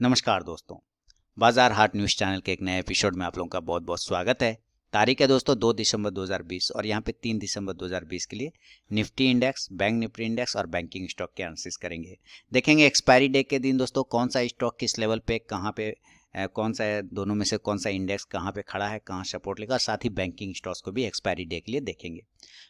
नमस्कार दोस्तों, बाजार हाट न्यूज़ चैनल के एक नए एपिसोड में आप लोगों का बहुत बहुत स्वागत है। तारीख है दोस्तों 2 दिसंबर 2020 और यहाँ पे 3 दिसंबर 2020 के लिए Nifty index, bank Nifty index और बैंकिंग स्टॉक के एनालिसिस करेंगे। देखेंगे एक्सपायरी डे के दिन दोस्तों कौन सा स्टॉक किस लेवल पे कहाँ पे कौन सा है, दोनों में से कौन सा इंडेक्स कहाँ पे खड़ा है, कहाँ सपोर्ट लेगा, साथ ही बैंकिंग स्टॉक्स को भी एक्सपायरी डे के लिए देखेंगे।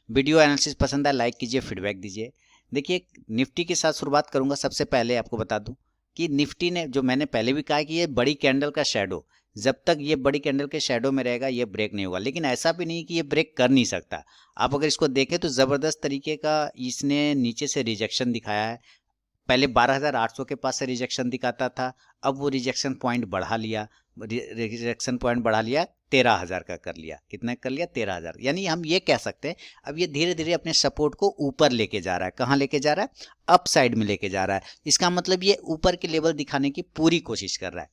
वीडियो एनालिसिस पसंद आए लाइक कीजिए, फीडबैक दीजिए। देखिए निफ्टी के साथ शुरुआत करूंगा। सबसे पहले आपको बता दूं कि निफ्टी ने, जो मैंने पहले भी कहा है कि ये बड़ी कैंडल का शैडो, जब तक ये बड़ी कैंडल के शैडो में रहेगा ये ब्रेक नहीं होगा। लेकिन ऐसा भी नहीं कि ये ब्रेक कर नहीं सकता। आप अगर इसको देखें तो ज़बरदस्त तरीके का इसने नीचे से रिजेक्शन दिखाया है। पहले 12,800 के पास से रिजेक्शन दिखाता था, अब वो रिजेक्शन पॉइंट बढ़ा लिया। रिजेक्शन पॉइंट बढ़ा लिया, 13,000 का कर लिया। कितना कर लिया? 13,000। यानी हम ये कह सकते हैं अब ये धीरे धीरे अपने सपोर्ट को ऊपर लेके जा रहा है। कहाँ लेके जा रहा है? अप साइड में लेके जा रहा है। इसका मतलब ये ऊपर के लेवल दिखाने की पूरी कोशिश कर रहा है।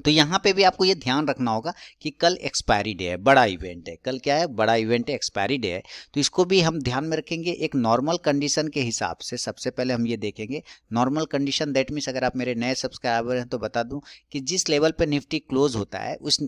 तो यहाँ पे भी आपको ये ध्यान रखना होगा कि कल एक्सपायरी डे है, बड़ा इवेंट है। कल क्या है? बड़ा इवेंट है, एक्सपायरी डे है। तो इसको भी हम ध्यान में रखेंगे एक नॉर्मल कंडीशन के हिसाब से। सबसे पहले हम ये देखेंगे नॉर्मल कंडीशन, दैट मीन्स अगर आप मेरे नए सब्सक्राइबर हैं तो बता दूं कि जिस लेवल पे निफ्टी क्लोज होता है उस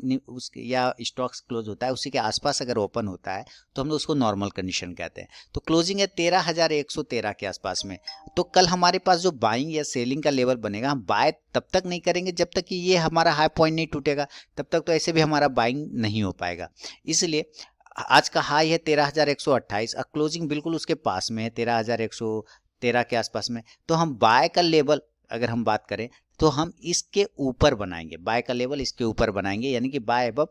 या स्टॉक्स क्लोज होता है उसी के आसपास अगर ओपन होता है तो हम लोग उसको नॉर्मल कंडीशन कहते हैं। तो क्लोजिंग है 13,113 के आसपास में। तो कल हमारे पास जो बाइंग या सेलिंग का लेवल बनेगा, हम बाय तब तक नहीं करेंगे जब तक कि ये हमारा हाई पॉइंट नहीं टूटेगा। तब तक तो ऐसे भी हमारा बाइंग नहीं हो पाएगा। इसलिए आज का हाई है 13,128 और क्लोजिंग बिल्कुल उसके पास में है 13,113 के आसपास में। तो हम बाय का लेवल अगर हम बात करें तो हम इसके ऊपर बनाएंगे, बाय का लेवल इसके ऊपर बनाएंगे, यानी कि बाय अबव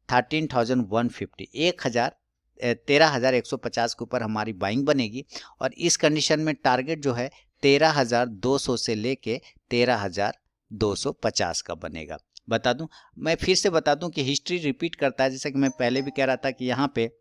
13,150, 13,150 के ऊपर हमारी बाइंग बनेगी। और इस कंडीशन में टारगेट जो है 13,200 से लेके 13,250 का बनेगा। बता दूं, मैं फिर से बता दूं कि हिस्ट्री रिपीट करता है। जैसे कि मैं पहले भी कह रहा था कि यहाँ पे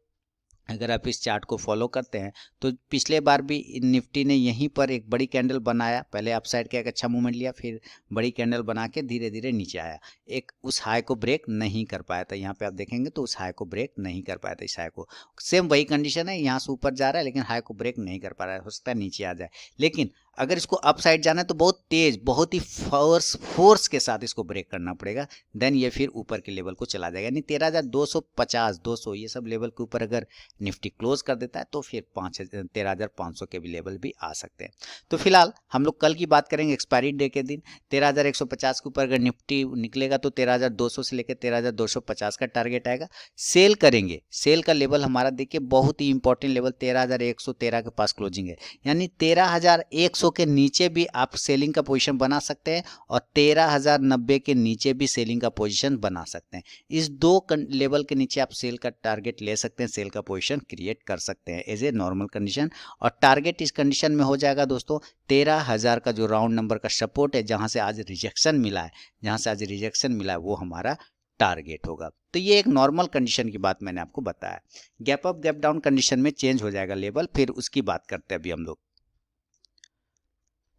अगर आप इस चार्ट को फॉलो करते हैं तो पिछले बार भी निफ्टी ने यहीं पर एक बड़ी कैंडल बनाया, पहले अपसाइड का एक अच्छा मूवमेंट लिया, फिर बड़ी कैंडल बना के धीरे धीरे नीचे आया। एक उस हाई को ब्रेक नहीं कर पाया था। यहाँ पे आप देखेंगे तो उस हाई को ब्रेक नहीं कर पाया था। इस हाई को सेम वही कंडीशन है, यहाँ से ऊपर जा रहा है लेकिन हाई को ब्रेक नहीं कर पा रहा है। हो सकता है नीचे आ जाए। लेकिन अगर इसको अप साइड जाना है तो बहुत तेज, बहुत ही फोर्स के साथ इसको ब्रेक करना पड़ेगा। देन ये फिर ऊपर के लेवल को चला जाएगा। यानी 13,250, 200 ये सब लेवल के ऊपर अगर निफ्टी क्लोज कर देता है तो फिर 13,500 के भी लेवल भी आ सकते हैं। तो फिलहाल हम लोग कल की बात करेंगे एक्सपायरी डे के दिन। 13,150 के ऊपर अगर निफ्टी निकलेगा तो 13,200 से लेकर 13,250 का टारगेट आएगा। सेल करेंगे, सेल का लेवल हमारा देखिए बहुत ही इंपॉर्टेंट लेवल 13,113 के पास क्लोजिंग है। यानी 13,100 के नीचे भी आप सेलिंग का पोजीशन बना सकते हैं और 13,090 के नीचे भी सेलिंग का पोजीशन बना सकते हैं। इस दो लेवल के नीचे आप सेल का टारगेट ले सकते हैं, सेल का पोजीशन क्रिएट कर सकते हैं एज ए नॉर्मल कंडीशन। और टारगेट इस कंडीशन में हो जाएगा दोस्तों 13,000 का जो राउंड नंबर का सपोर्ट है, जहां से आज रिजेक्शन मिला है, जहां से आज रिजेक्शन मिला है वो हमारा टारगेट होगा। तो ये एक नॉर्मल कंडीशन की बात मैंने आपको बताया। Gap up gap down condition में चेंज हो जाएगा लेवल, फिर उसकी बात करते हैं अभी हम लोग।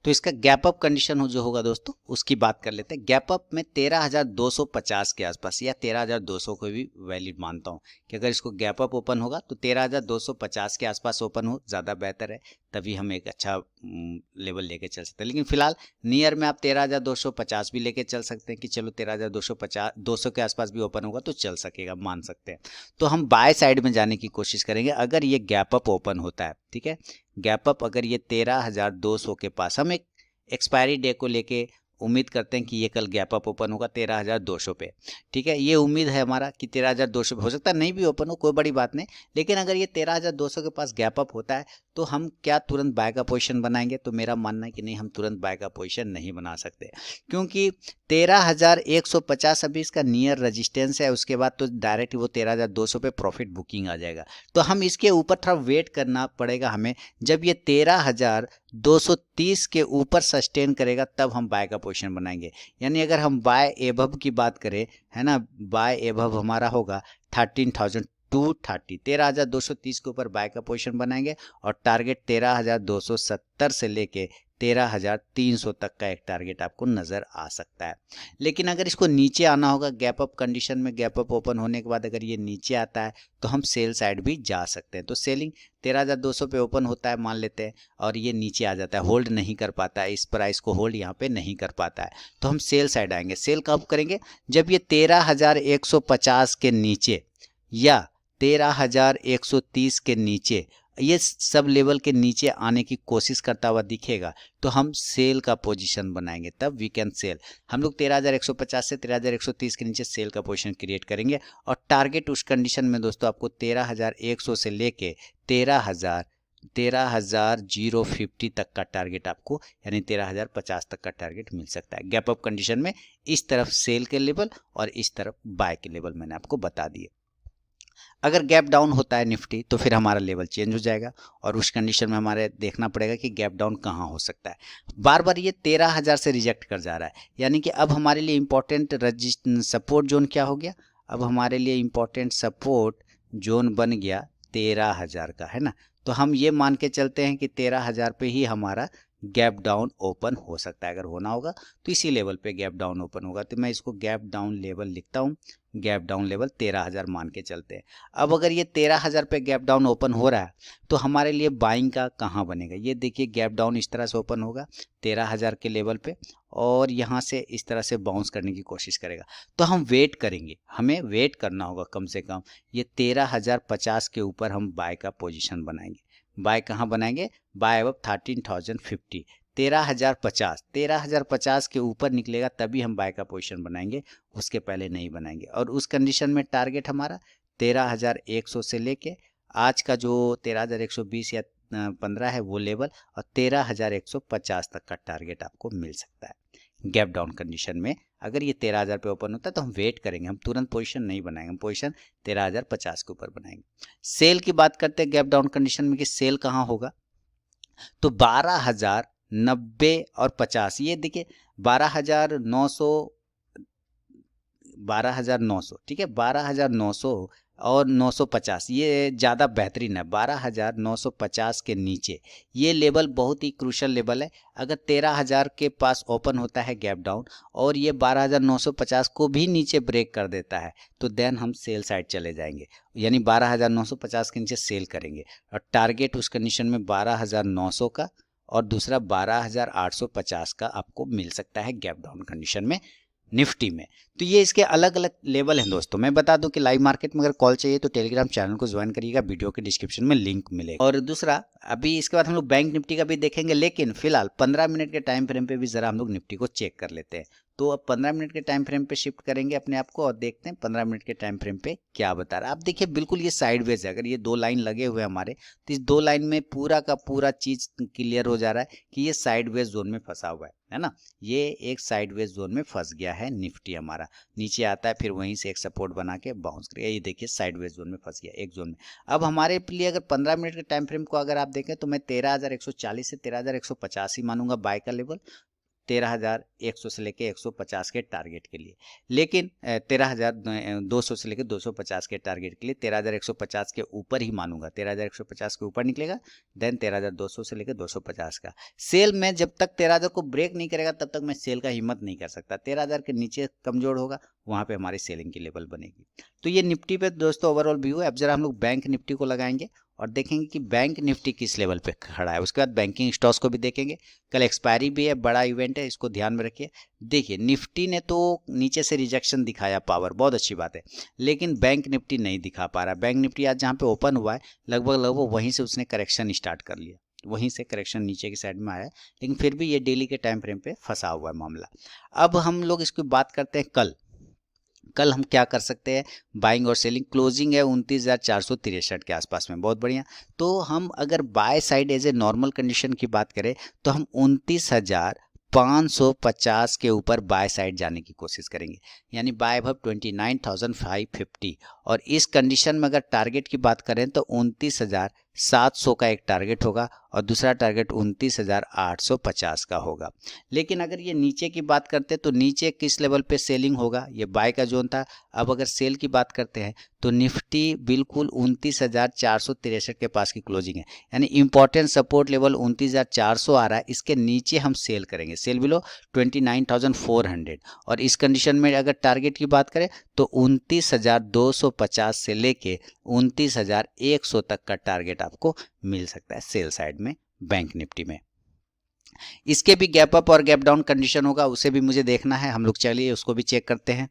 तो इसका गैप अप कंडीशन हो जो होगा दोस्तों उसकी बात कर लेते हैं। गैप अप में 13,250 के आसपास या 13,200 को भी वैलिड मानता हूं कि अगर इसको गैप अप ओपन होगा तो 13,250 के आसपास ओपन हो, ज़्यादा बेहतर है। तभी हम एक अच्छा लेवल लेके चल सकते हैं। लेकिन फिलहाल नियर में आप 13,250 भी लेके चल सकते हैं कि चलो 13,250 200 के आसपास भी ओपन होगा तो चल सकेगा, मान सकते हैं। तो हम बाय साइड में जाने की कोशिश करेंगे अगर ये गैप अप ओपन होता है। ठीक है, गैप अप अगर ये 13,200 के पास, हम एक एक्सपायरी डे को लेके उम्मीद करते हैं कि ये कल गैप अप ओपन होगा 13,200 पे। ठीक है, ये उम्मीद है हमारा कि 13,200 पे, हो सकता है नहीं भी ओपन हो, कोई बड़ी बात नहीं। लेकिन अगर ये 13,200 के पास गैप अप होता है तो हम क्या तुरंत बाय का पोजीशन बनाएंगे? तो मेरा मानना है कि नहीं, हम तुरंत बाय का पोजीशन नहीं बना सकते, क्योंकि 13,150 अभी इसका नियर रेजिस्टेंस है। उसके बाद तो डायरेक्ट वो 13,200 पे प्रॉफिट बुकिंग आ जाएगा। तो हम इसके ऊपर थोड़ा वेट करना पड़ेगा हमें। जब ये 13,230 के ऊपर सस्टेन करेगा तब हम बाय का पोजीशन बनाएंगे। यानी अगर हम बाय एबव की बात करें, है ना, बाय एबव हमारा होगा 13,230 13,230 के ऊपर बाय का पोजीशन बनाएंगे और टारगेट 13,270 से लेके 13,300 तक का एक टारगेट आपको नजर आ सकता है। लेकिन अगर इसको नीचे आना होगा, गैप अप कंडीशन में गैप अप ओपन होने के बाद अगर ये नीचे आता है तो हम सेल साइड भी जा सकते हैं। तो सेलिंग 13,200 पे ओपन होता है मान लेते हैं और ये नीचे आ जाता है, होल्ड नहीं कर पाता है, इस प्राइस को होल्ड यहाँ पे नहीं कर पाता है, तो हम सेल साइड आएंगे। सेल कब करेंगे? जब ये 13,150 के नीचे या 13,130 के नीचे, ये सब लेवल के नीचे आने की कोशिश करता हुआ दिखेगा तो हम सेल का पोजीशन बनाएंगे, तब वी कैन सेल। हम लोग 13,150 से 13,130 के नीचे सेल का पोजीशन क्रिएट करेंगे और टारगेट उस कंडीशन में दोस्तों आपको 13,100 से लेके 13,050 तक का टारगेट आपको, यानी 13,050 तक का टारगेट मिल सकता है। गैप अप कंडीशन में इस तरफ सेल के लेवल और इस तरफ बाय के लेवल मैंने आपको बता दिए। अगर गैप डाउन होता है निफ्टी तो फिर हमारा लेवल चेंज हो जाएगा और उस कंडीशन में हमारे देखना पड़ेगा कि गैप डाउन कहाँ हो सकता है। बार बार ये 13,000 से रिजेक्ट कर जा रहा है, यानी कि अब हमारे लिए इंपॉर्टेंट सपोर्ट जोन क्या हो गया? अब हमारे लिए इंपॉर्टेंट सपोर्ट जोन बन गया 13,000 का, है ना। तो हम ये मान के चलते हैं कि 13,000 पे ही हमारा गैप डाउन ओपन हो सकता है। अगर होना होगा तो इसी लेवल पे गैप डाउन ओपन होगा, तो मैं इसको गैप डाउन लेवल लिखता हूँ। गैप डाउन लेवल 13,000 मान के चलते हैं। अब अगर ये 13,000 पे गैप डाउन ओपन हो रहा है तो हमारे लिए बाइंग का कहाँ बनेगा? ये देखिए गैप डाउन इस तरह से ओपन होगा 13,000 के लेवल पे और यहाँ से इस तरह से बाउंस करने की कोशिश करेगा। तो हम वेट करेंगे, हमें वेट करना होगा कम से कम ये 13,050 के ऊपर हम बाय का पोजीशन बनाएंगे। बाय कहाँ बनाएंगे? बाय अब 13,050, 13,050 के ऊपर निकलेगा तभी हम बाय का पोजीशन बनाएंगे, उसके पहले नहीं बनाएंगे। और उस कंडीशन में टारगेट हमारा 13,100 से लेके आज का जो 13,120 या 15 है वो लेवल और 13,150 तक का टारगेट आपको मिल सकता है। गैप डाउन कंडीशन में अगर ये 13,000 पे ओपन होता है तो हम वेट करेंगे, हम तुरंत पोजीशन नहीं बनाएंगे, हम पोजीशन 13,050 के ऊपर बनाएंगे। सेल की बात करते हैं गैप डाउन कंडीशन में कि सेल कहाँ होगा, तो 12,090 और 50, ये देखिए 12,900 ठीक है, 12,900 और 950 ये ज़्यादा बेहतरीन है। 12,950 के नीचे ये लेवल बहुत ही क्रूशल लेवल है। अगर 13,000 के पास ओपन होता है गैप डाउन और ये 12,950 को भी नीचे ब्रेक कर देता है तो देन हम सेल साइड चले जाएंगे, यानी 12,950 के नीचे सेल करेंगे और टारगेट उस कंडीशन में 12,900 का और दूसरा 12,850 का आपको मिल सकता है गैप डाउन कंडीशन में निफ्टी में। तो ये इसके अलग अलग लेवल हैं दोस्तों। मैं बता दूं कि लाइव मार्केट में अगर कॉल चाहिए तो टेलीग्राम चैनल को ज्वाइन करिएगा, वीडियो के डिस्क्रिप्शन में लिंक मिलेगा। और दूसरा अभी इसके बाद हम लोग बैंक निफ्टी का भी देखेंगे, लेकिन फिलहाल 15 मिनट के टाइम फ्रेम पे भी जरा हम लोग निफ्टी को चेक कर लेते हैं। तो अब 15 मिनट के टाइम फ्रेम पे शिफ्ट करेंगे अपने आप को और देखते हैं 15 मिनट के टाइम फ्रेम पे क्या बता रहा है। आप देखिए बिल्कुल ये साइडवेज है। अगर ये दो लाइन लगे हुए हमारे तो इस दो लाइन में पूरा का पूरा चीज क्लियर हो जा रहा है कि ये साइडवेज जोन में फंसा हुआ है ना। ये एक साइडवेज जोन में फंस गया है निफ्टी हमारा, नीचे आता है फिर वहीं से एक सपोर्ट बना के बाउंस करेगा। ये देखिए साइडवेज जोन में फंस गया एक जोन में। अब हमारे लिए अगर 15 मिनट के टाइम फ्रेम को अगर आप देखें तो मैं 13,140 से 13,150 ही मानूंगा बाय का लेवल, 13,100 से लेके 150 के टारगेट के लिए। लेकिन 13,200 से लेके 250 के टारगेट के लिए 13,150 के ऊपर ही मानूंगा। 13,150 के ऊपर निकलेगा देन 13,200 से लेके 250 का सेल में। जब तक 13,000 को ब्रेक नहीं करेगा तब तक मैं सेल का हिम्मत नहीं कर सकता। 13,000 के नीचे कमजोर होगा वहां पे हमारी सेलिंग की लेवल बनेगी। तो ये निफ्टी पे दोस्तों ओवरऑल व्यू है। अब जरा हम लोग बैंक निफ्टी को लगाएंगे और देखेंगे कि बैंक निफ्टी किस लेवल पे खड़ा है। उसके बाद बैंकिंग स्टॉक्स को भी देखेंगे। कल एक्सपायरी भी है, बड़ा इवेंट है, इसको ध्यान में रखिए। देखिए निफ्टी ने तो नीचे से रिजेक्शन दिखाया, पावर बहुत अच्छी बात है, लेकिन बैंक निफ्टी नहीं दिखा पा रहा। बैंक निफ्टी आज जहाँ पे ओपन हुआ है लगभग वहीं से उसने करेक्शन स्टार्ट कर लिया, वहीं से करेक्शन नीचे की साइड में आया, लेकिन फिर भी ये डेली के टाइम फ्रेम पे फंसा हुआ है मामला। अब हम लोग इसकी बात करते हैं कल हम क्या कर सकते हैं। बाइंग और सेलिंग क्लोजिंग है 29,463 के आसपास में, बहुत बढ़िया। तो हम अगर buy side as a normal condition की बात करें तो हम 29,550 के ऊपर बाय साइड जाने की कोशिश करेंगे, यानी बाय अबव 29,550। और इस कंडीशन में अगर टारगेट की बात करें तो 29,700 का एक टारगेट होगा और दूसरा टारगेट 29,850 का होगा। लेकिन अगर ये नीचे की बात करते हैं तो नीचे किस लेवल पे सेलिंग होगा, ये बाय का जोन था। अब अगर सेल की बात करते हैं तो निफ्टी बिल्कुल 29,463 के पास की क्लोजिंग है, यानी इंपॉर्टेंट सपोर्ट लेवल 29,400 आ रहा है, इसके नीचे हम सेल करेंगे, सेल बिलो 29,400। और इस कंडीशन में अगर टारगेट की बात करें तो 29,250 से लेके 29,100 तक का टारगेट आपको मिल सकता है सेल साइड में बैंक निफ्टी में। इसके भी गैप अप और गैप डाउन कंडीशन होगा, उसे भी मुझे देखना है, हम लोग चलिए उसको भी चेक करते हैं।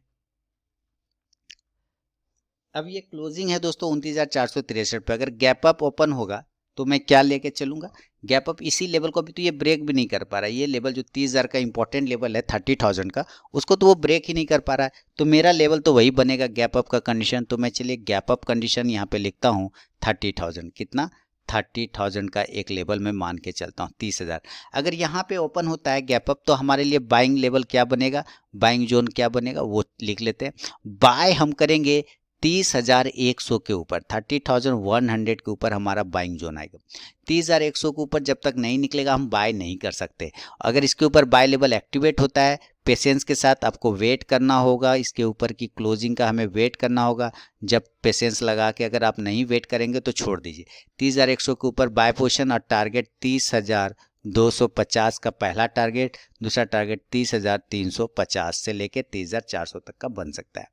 अब ये क्लोजिंग है दोस्तों 29,463 पे, अगर गैप अप ओपन होगा तो मैं क्या लेके चलूंगा, गैप अप इसी लेवल को भी तो ये ब्रेक भी नहीं कर पा रहा है, ये लेवल जो 30,000 का इंपॉर्टेंट लेवल है 30,000 का, उसको तो वो ब्रेक ही नहीं कर पा रहा है, तो मेरा लेवल तो वही बनेगा गैप अप का कंडीशन। तो मैं चलिए गैप अप कंडीशन यहाँ पे लिखता हूँ 30,000, कितना 30,000 का एक लेवल में मान के चलता हूँ 30,000। अगर यहाँ पे ओपन होता है गैप अप तो हमारे लिए बाइंग लेवल क्या बनेगा, बाइंग जोन क्या बनेगा वो लिख लेते हैं। बाय हम करेंगे 30,100 के ऊपर, 30,100 के ऊपर हमारा बाइंग जोन आएगा। 30,100 के ऊपर जब तक नहीं निकलेगा हम बाय नहीं कर सकते। अगर इसके ऊपर बाय लेवल एक्टिवेट होता है, पेशेंस के साथ आपको वेट करना होगा, इसके ऊपर की क्लोजिंग का हमें वेट करना होगा। जब पेशेंस लगा के अगर आप नहीं वेट करेंगे तो छोड़ दीजिए। 30,100 के ऊपर बाय पोजीशन और टारगेट 30,250 का पहला टारगेट, दूसरा टारगेट 30,350 से लेके 30,400 तक का बन सकता है।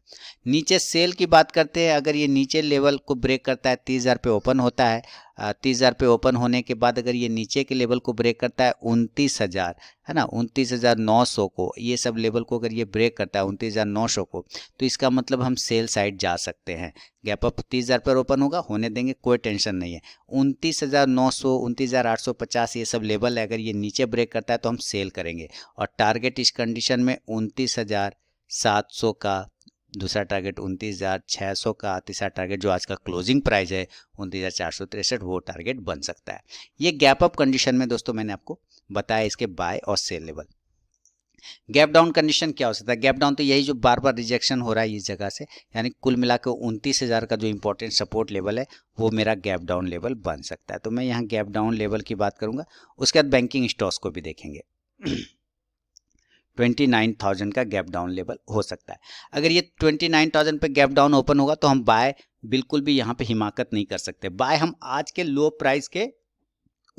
नीचे सेल की बात करते हैं, अगर ये नीचे लेवल को ब्रेक करता है 30,000 पे ओपन होता है, 30,000 पे ओपन होने के बाद अगर ये नीचे के लेवल को ब्रेक करता है 29,000 है ना, 29,900 को, ये सब लेवल को अगर ये ब्रेक करता है 29,900 को, तो इसका मतलब हम सेल साइड जा सकते हैं। गैप अप 30,000 पर ओपन होगा, होने देंगे, कोई टेंशन नहीं है। 29,900 29,850 ये सब लेवल है, अगर ये नीचे ब्रेक करता है तो हम सेल करेंगे। और टारगेट इस कंडीशन में 29,700 का, दूसरा टारगेट 29,600 का, तीसरा टारगेट जो आज का क्लोजिंग प्राइस है 29,463, वो टारगेट बन सकता है। ये गैप अप कंडीशन में दोस्तों मैंने आपको बताया इसके बाय और sell level. Gap down condition क्या हो सकता है, गैप डाउन तो यही जो बार बार रिजेक्शन हो रहा है इस जगह से, यानी कुल मिलाकर 29,000 का जो इंपॉर्टेंट सपोर्ट लेवल है वो मेरा गैप डाउन लेवल बन सकता है। तो मैं यहाँ गैप डाउन लेवल की बात करूंगा। उसके बाद बैंकिंग स्टॉक्स को भी देखेंगे। 29,000 का गैप डाउन लेवल हो सकता है। अगर ये 29,000 पे गैप डाउन ओपन होगा तो हम बाय बिल्कुल भी यहाँ पे हिमाकत नहीं कर सकते। बाय हम आज के लो प्राइस के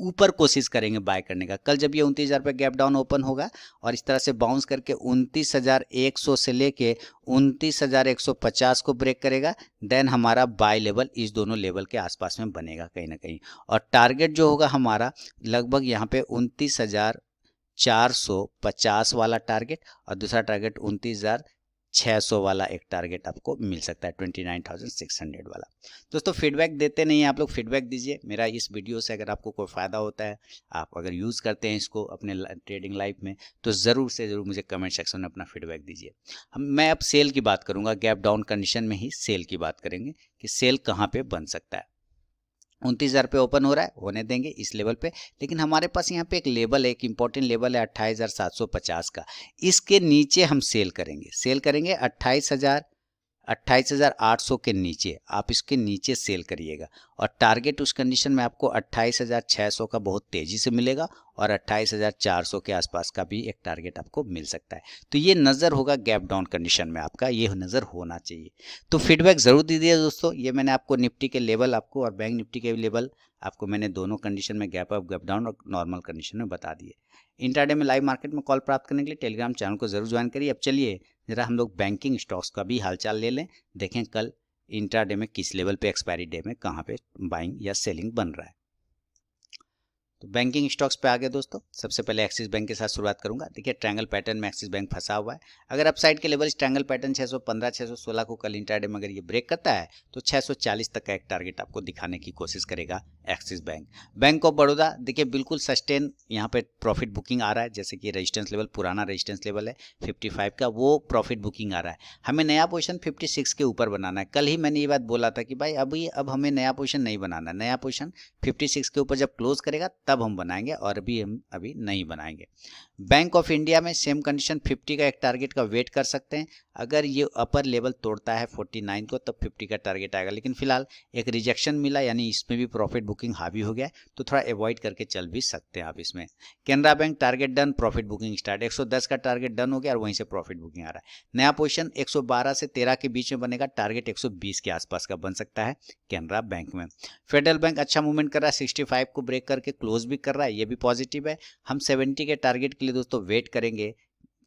ऊपर कोशिश करेंगे बाय करने का। कल जब ये 29,000 पे गैप डाउन ओपन होगा और इस तरह से बाउंस करके 29,100 से लेके 29,150 को ब्रेक करेगा, देन हमारा बाय लेवल इस दोनों लेवल के आसपास में बनेगा कहीं ना कहीं। और टारगेट जो होगा हमारा लगभग यहाँ पे 29,450 वाला टारगेट और दूसरा टारगेट 29,600 वाला एक टारगेट आपको मिल सकता है, 29,600 वाला। दोस्तों फीडबैक देते नहीं हैं आप लोग, फीडबैक दीजिए। मेरा इस वीडियो से अगर आपको कोई फ़ायदा होता है, आप अगर यूज़ करते हैं इसको अपने ट्रेडिंग लाइफ में, तो ज़रूर से ज़रूर मुझे कमेंट सेक्शन में अपना फीडबैक दीजिए। मैं अब सेल की बात करूँगा, गैप डाउन कंडीशन में ही सेल की बात करेंगे कि सेल कहाँ पर बन सकता है। 29,000 पे ओपन हो रहा है, होने देंगे इस लेवल पे, लेकिन हमारे पास यहाँ पे एक लेवल है, एक इंपॉर्टेंट लेवल है 28,750 का। इसके नीचे हम सेल करेंगे, 28,800 के नीचे, आप इसके नीचे सेल करिएगा। और टारगेट उस कंडीशन में आपको 28,600 का बहुत तेज़ी से मिलेगा और 28,400 के आसपास का भी एक टारगेट आपको मिल सकता है। तो ये नज़र होगा गैप डाउन कंडीशन में, आपका ये नज़र होना चाहिए। तो फीडबैक ज़रूर दीजिए दोस्तों। ये मैंने आपको निफ्टी के लेवल आपको और बैंक निफ्टी के लेवल आपको मैंने दोनों कंडीशन में गैप अप, गैप डाउन और नॉर्मल कंडीशन में बता दिए। इंट्राडे में लाइव मार्केट में कॉल प्राप्त करने के लिए टेलीग्राम चैनल को जरूर ज्वाइन करिए। अब चलिए जरा हम लोग बैंकिंग स्टॉक्स का भी हालचाल ले लें, देखें कल इंट्राडे में किस लेवल पे, एक्सपायरी डे में कहाँ पे बाइंग या सेलिंग बन रहा है। तो बैंकिंग स्टॉक्स पे आ गए दोस्तों। सबसे पहले एक्सिस बैंक के साथ शुरुआत करूंगा। देखिए ट्रायंगल पैटर्न में एक्सिस बैंक फंसा हुआ है। अगर अपसाइड के लेवल इस ट्रायंगल पैटर्न 615 616 को कल इंट्राडे में अगर ये ब्रेक करता है तो 640 तक का एक टारगेट आपको दिखाने की कोशिश करेगा axis bank. Bank of Baroda देखिए बिल्कुल सस्टेन यहाँ पे प्रॉफिट बुकिंग आ रहा है, जैसे कि रेजिस्टेंस लेवल, पुराना रेजिस्टेंस लेवल है 55 का, वो प्रॉफिट बुकिंग आ रहा है। हमें नया पोजीशन 56 के ऊपर बनाना है। कल ही मैंने ये बात बोला था कि भाई अब हमें नया पोजीशन नहीं बनाना, नया पोजीशन 56 के ऊपर जब क्लोज करेगा तब हम बनाएंगे, और भी हम अभी नहीं बनाएंगे। बैंक ऑफ इंडिया में सेम कंडीशन, 50 का एक टारगेट का वेट कर सकते हैं। अगर ये अपर लेवल तोड़ता है 49 को तब 50 का टारगेट आएगा, लेकिन फिलहाल एक रिजेक्शन मिला, यानी इसमें भी प्रॉफिट बुकिंग हावी हो गया है, तो थोड़ा अवॉइड करके चल भी सकते हैं आप इसमें। Canara bank target done, profit booking start, 110 का टारगेट डन हो गया और वहीं से प्रॉफिट बुकिंग आ रहा है। नया पोजीशन 112 से 13 के बीच में बनेगा, टारगेट 120 के आसपास का बन सकता है कैनरा बैंक में। फेडरल बैंक अच्छा मूवमेंट कर रहा है, 65 को ब्रेक करके क्लोज भी कर रहा है, ये भी पॉजिटिव है। हम 70 के टारगेट के लिए दोस्तों वेट करेंगे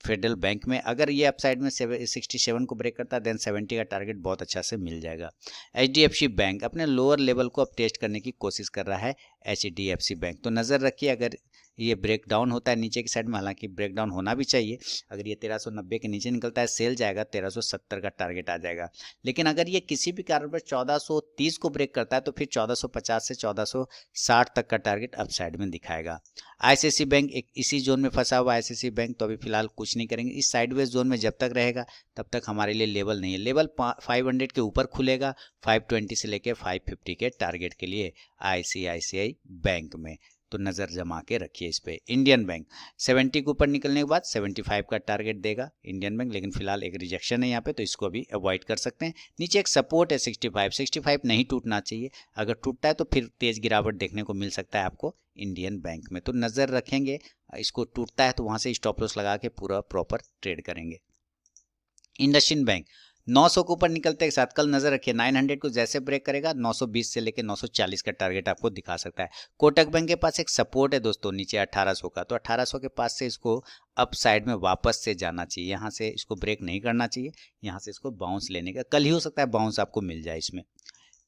फेडरल बैंक में। अगर ये अपसाइड में 67 को ब्रेक करता है देन 70 का टारगेट बहुत अच्छा से मिल जाएगा। HDFC बैंक अपने लोअर लेवल को अब टेस्ट करने की कोशिश कर रहा है HDFC बैंक, तो नज़र रखिए अगर ये ब्रेक डाउन होता है नीचे की साइड में, हालांकि ब्रेक डाउन होना भी चाहिए। अगर ये 1390 के नीचे निकलता है सेल जाएगा, 1370 का टारगेट आ जाएगा। लेकिन अगर ये किसी भी कारण पर 1430 को ब्रेक करता है तो फिर 1450 से 1460 तक का टारगेट अपसाइड में दिखाएगा। ICICI बैंक एक इसी जोन में फंसा हुआ है। ICICI बैंक तो अभी फिलहाल कुछ नहीं करेंगे, इस साइडवेज जोन में जब तक रहेगा तब तक हमारे लिए लेवल नहीं है। लेवल 500 के ऊपर खुलेगा 520 से लेके 550 के टारगेट के लिए ICICI बैंक में, तो नज़र जमा के रखिए इस पे। इंडियन बैंक 70 के ऊपर निकलने के बाद 75 का टारगेट देगा इंडियन बैंक, लेकिन फिलहाल एक रिजेक्शन है यहाँ पे, तो इसको भी अवॉइड कर सकते हैं। नीचे एक सपोर्ट है 65 नहीं टूटना चाहिए, अगर टूटता है तो फिर तेज गिरावट देखने को मिल सकता है आपको इंडियन बैंक में, तो नज़र रखेंगे। इसको टूटता है तो वहाँ से स्टॉप लॉस लगा के पूरा प्रॉपर ट्रेड करेंगे। इंडसइंड बैंक 900 के ऊपर निकलते के साथ कल नजर रखिए 900 को जैसे ब्रेक करेगा 920 से लेकर 940 का टारगेट आपको दिखा सकता है। कोटक बैंक के पास एक सपोर्ट है दोस्तों नीचे 1800 का, तो 1800 के पास से इसको अप साइड में वापस से जाना चाहिए, यहाँ से इसको ब्रेक नहीं करना चाहिए, यहाँ से इसको बाउंस लेने का, कल ही हो सकता है बाउंस आपको मिल जाए इसमें।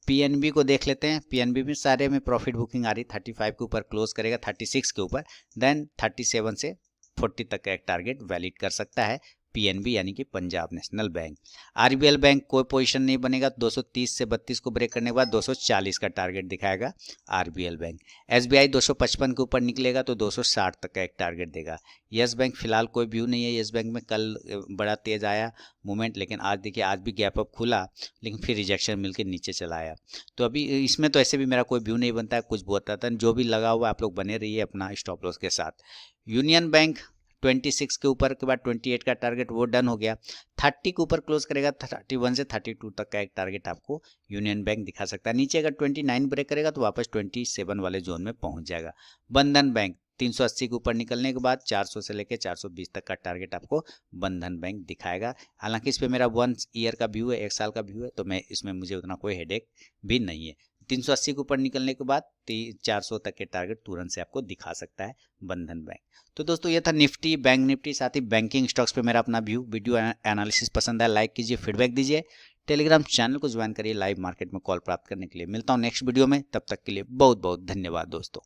PNB को देख लेते हैं। PNB में सारे में प्रॉफिट बुकिंग आ रही, 35 के ऊपर क्लोज करेगा, 36 के ऊपर, देन 37 से 40 तक का एक टारगेट वैलिड कर सकता है PNB यानी कि Punjab national bank. RBL bank कोई पोजीशन नहीं बनेगा, 230 से 32 को ब्रेक करने के बाद 240 का टारगेट दिखाएगा RBL बैंक। SBI 255 के ऊपर निकलेगा तो 260 तक का एक टारगेट देगा। यस बैंक फिलहाल कोई व्यू नहीं है, यस बैंक में कल बड़ा तेज आया मूवमेंट, लेकिन आज देखिए आज भी गैप अप खुला लेकिन फिर रिजेक्शन मिलकर नीचे चला आया, तो अभी इसमें तो ऐसे भी मेरा कोई व्यू नहीं बनता है, कुछ बहुत रहता है, जो भी लगा हुआ आप लोग बने रहिए अपना स्टॉप लॉस के साथ। यूनियन बैंक 26 के ऊपर के बाद 28 का टारगेट वो डन हो गया, 30 के ऊपर क्लोज करेगा, 31 से 32 तक का एक टारगेट आपको यूनियन बैंक दिखा सकता है। नीचे अगर 29 ब्रेक करेगा तो वापस 27 वाले जोन में पहुंच जाएगा। बंधन बैंक 380 के ऊपर निकलने के बाद 400 से लेकर 420 तक का टारगेट आपको बंधन बैंक दिखाएगा। हालांकि इस पे मेरा 1 ईयर का व्यू है, 1 साल का व्यू है, तो मैं इसमें मुझे उतना कोई हेडेक भी नहीं है। 380 के ऊपर निकलने के बाद 400 तक के टारगेट तुरंत से आपको दिखा सकता है बंधन बैंक। तो दोस्तों ये था निफ्टी, बैंक निफ्टी, साथ ही बैंकिंग स्टॉक्स पे मेरा अपना व्यू। वीडियो एनालिसिस पसंद है लाइक कीजिए, फीडबैक दीजिए, टेलीग्राम चैनल को ज्वाइन करिए लाइव मार्केट में कॉल प्राप्त करने के लिए। मिलता हूँ नेक्स्ट वीडियो में, तब तक के लिए बहुत बहुत धन्यवाद दोस्तों।